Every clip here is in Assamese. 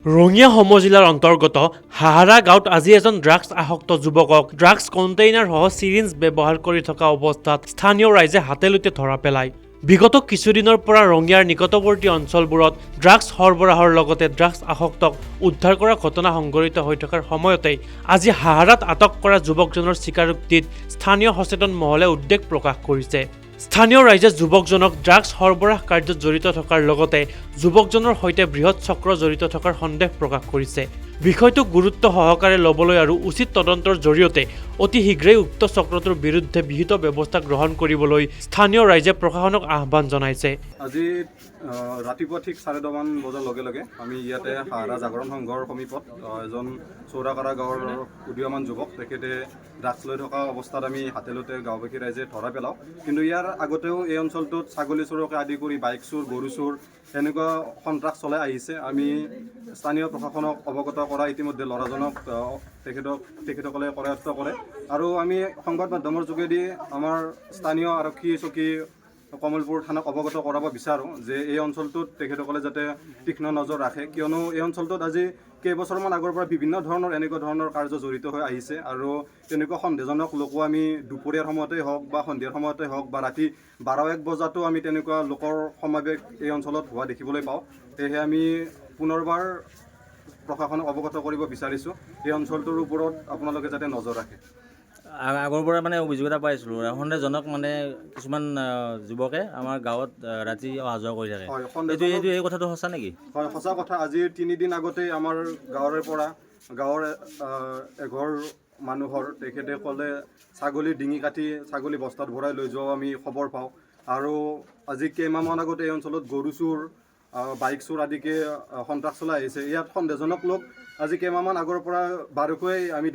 ৰঙিয়া সমজিলাৰ অন্তৰ্গত হাহাৰা গাঁৱত আজি এজন ড্ৰাগছ আসক্ত যুৱকক ড্ৰাগছ কণ্টেইনাৰ সহ চিৰিঞ্জ ব্যৱহাৰ কৰি থকা অৱস্থাত স্থানীয় ৰাইজে হাতেলুতে ধৰা পেলায়। বিগত কিছুদিনৰ পৰা ৰঙিয়াৰ নিকটৱৰ্তী অঞ্চলবোৰত ড্ৰাগছ সৰবৰাহৰ লগতে ড্ৰাগছ আসক্তক উদ্ধাৰ কৰা ঘটনা সংঘটিত হৈ থকাৰ সময়তে আজি হাহাৰাত আটক কৰা যুৱকজনৰ স্বীকাৰোক্তিত স্থানীয় সচেতন মহলে উদ্বেগ প্ৰকাশ কৰিছে। স্থানীয় ৰাইজে যুৱকজনক ড্ৰাগছ সৰবৰাহ কাৰ্যত জড়িত থকাৰ লগতে যুৱকজনৰ সৈতে বৃহৎ চক্ৰ জড়িত থকাৰ সন্দেহ প্ৰকাশ কৰিছে। বিষয়টোক গুৰুত্ব সহকাৰে ল'বলৈ আৰু উচিত তদন্তৰ জৰিয়তে অতি শীঘ্ৰেই উক্ত চক্ৰটোৰ বিৰুদ্ধে বিহিত ব্যৱস্থা গ্ৰহণ কৰিবলৈ স্থানীয় ৰাইজে প্ৰশাসনক আহ্বান জনাইছে। আজি ৰাতিপুৱা ঠিক 10:30 বজাৰ লগে লগে আমি ইয়াতে হাহাৰা জাগৰণ সংঘৰ সমীপত এজন চৌৰাকাৰা গাঁৱৰ উদীয়মান যুৱক তেখেতে ড্ৰাগছ লৈ থকা অৱস্থাত আমি হাতেলুতে গাঁওবাসী ৰাইজে ধৰা পেলাওঁ। কিন্তু ইয়াৰ আগতেও এই অঞ্চলটোত ছাগলী চোৰকে আদি কৰি বাইক চোৰ, গৰু চোৰ এনেকুৱা সন্ত্ৰাস চলাই আহিছে। আমি স্থানীয় প্ৰশাসনক অৱগত কৰা ইতিমধ্যে ল'ৰাজনক তেখেতসকলে কৰায়ত্ব কৰে আৰু আমি সংবাদ মাধ্যমৰ যোগেদি আমাৰ স্থানীয় আৰক্ষী চকী কমলপুৰ থানাক অৱগত কৰাব বিচাৰোঁ যে এই অঞ্চলটোত তেখেতসকলে যাতে তীক্ষ্ণ নজৰ ৰাখে, কিয়নো এই অঞ্চলটোত আজি কেইবছৰমান আগৰ পৰা বিভিন্ন ধৰণৰ এনেকুৱা ধৰণৰ কাৰ্য জড়িত হৈ আহিছে আৰু তেনেকুৱা সন্দেহজনক লোকো আমি দুপৰীয়াৰ সময়তেই হওক বা সন্ধিয়াৰ সময়তে হওক বা ৰাতি 12-1 বজাতো আমি তেনেকুৱা লোকৰ সমাৱেশ এই অঞ্চলত হোৱা দেখিবলৈ পাওঁ। সেয়েহে আমি পুনৰবাৰ প্ৰশাসনক অৱগত কৰিব বিচাৰিছোঁ এই অঞ্চলটোৰ ওপৰত আপোনালোকে যাতে নজৰ ৰাখে। আগৰ পৰা মানে অভিযোগ এটা পাইছিলোঁ, সন্দেহজনক মানে কিছুমান যুৱকে আমাৰ গাঁৱত ৰাতি অহা যোৱা কৰি থাকে। এই কথাটো সঁচা নেকি? হয়, সঁচা কথা। আজিৰ 3 দিন আগতেই আমাৰ গাঁৱৰে পৰা গাঁৱৰ এঘৰ মানুহৰ তেখেতে ক'লে ছাগলী ডিঙি কাটি ছাগলী বস্তাত ভৰাই লৈ যোৱাও আমি খবৰ পাওঁ। আৰু আজি কেইমাহমান আগতে এই অঞ্চলত গৰু চোৰ, বাইক চোৰ আদিকে সন্ত্ৰাস চলাই আহিছে। ইয়াত সন্দেহজনক লোক আজি কেইমাহমান আগৰ পৰা বাৰুকৈ আমি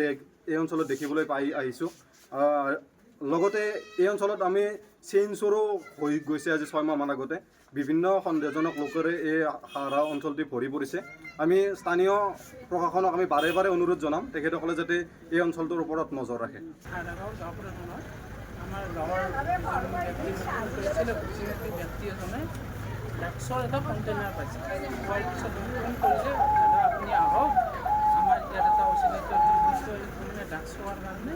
এই অঞ্চলত দেখিবলৈ পাই আহিছোঁ। লগতে এই অঞ্চলত আমি চেইন চোৰো হৈ গৈছে। আজি 6 মাহমান আগতে বিভিন্ন সন্দেহজনক লোকেৰে এই হাহাৰা অঞ্চলটি ভৰি পৰিছে। আমি স্থানীয় প্ৰশাসনক আমি বাৰে বাৰে অনুৰোধ জনাম তেখেতসকলে যাতে এই অঞ্চলটোৰ ওপৰত নজৰ ৰাখে। আমাৰ গাঁৱৰ ব্যক্তি এজনে ড্ৰাগছৰ এটা কণ্টেইনাৰ পাইছে। পোৱাৰ পিছত ফোন কৰিছে, দাদা আপুনি আহক, আমাৰ ইয়াত এটা অচিনাক্ত মানে ড্ৰাগছ খোৱাৰ কাৰণে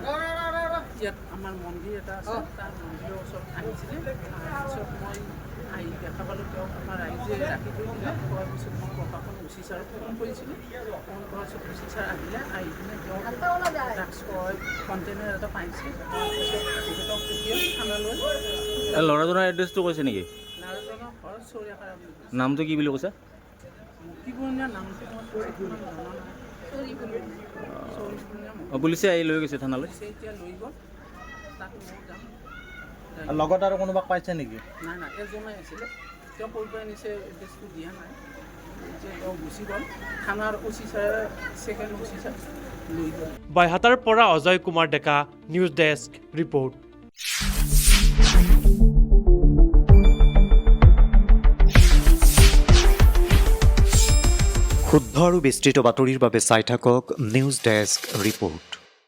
ইয়াত আমাৰ মন্দিৰ এটা আছে, তাৰ মন্দিৰৰ ওচৰত আহিছিলে। তাৰপিছত মই আহি দেখা পালোঁ তেওঁক আমাৰ ৰাইজে ৰাখি থৈ দিলে। খোৱাৰ পিছত মই প্ৰশাসন অচি ছাৰক ফোন কৰিছিলোঁ। ফোন কৰাৰ পিছত অচি ছাৰ আহিলে, আহি কিনে তেওঁক ড্ৰাগছ খোৱাৰ কণ্টেইনাৰ এটা পাইছে। তাৰপিছত তেখেতক পঠিয়াই থানালৈ। ল'ৰাজনৰ এড্ৰেছটো কৈছে নেকি? ল'ৰাজনৰ ঘৰ চৌৰাকাৰা বুলি কৈছে। নামটো কি বুলি কৈছে? কিবনীয়া নামটো মই জনা নাই। পুলিচে আহি লৈ গৈছে থানালৈ। এতিয়া লৈ গ'ল, তাত মই যাম। লগত আৰু কোনোবাক পাইছে নেকি? নাই, এজনে আছিলে, তেওঁ ক'ৰ পৰা নিছে এড্ৰেছটো দিয়া নাই। এতিয়া তেওঁ গুচি গ'ল। থানাৰ অচি ছাৰে ছেকেণ্ড অচি ছাৰ লৈ গ'ল। বাইহাটাৰ পৰা Ajay Kumar Deka, news desk report. শুদ্ধ আৰু বিস্তৃত বাতৰিৰ বাবে চাই থাকক নিউজ ডেস্ক ৰিপৰ্ট।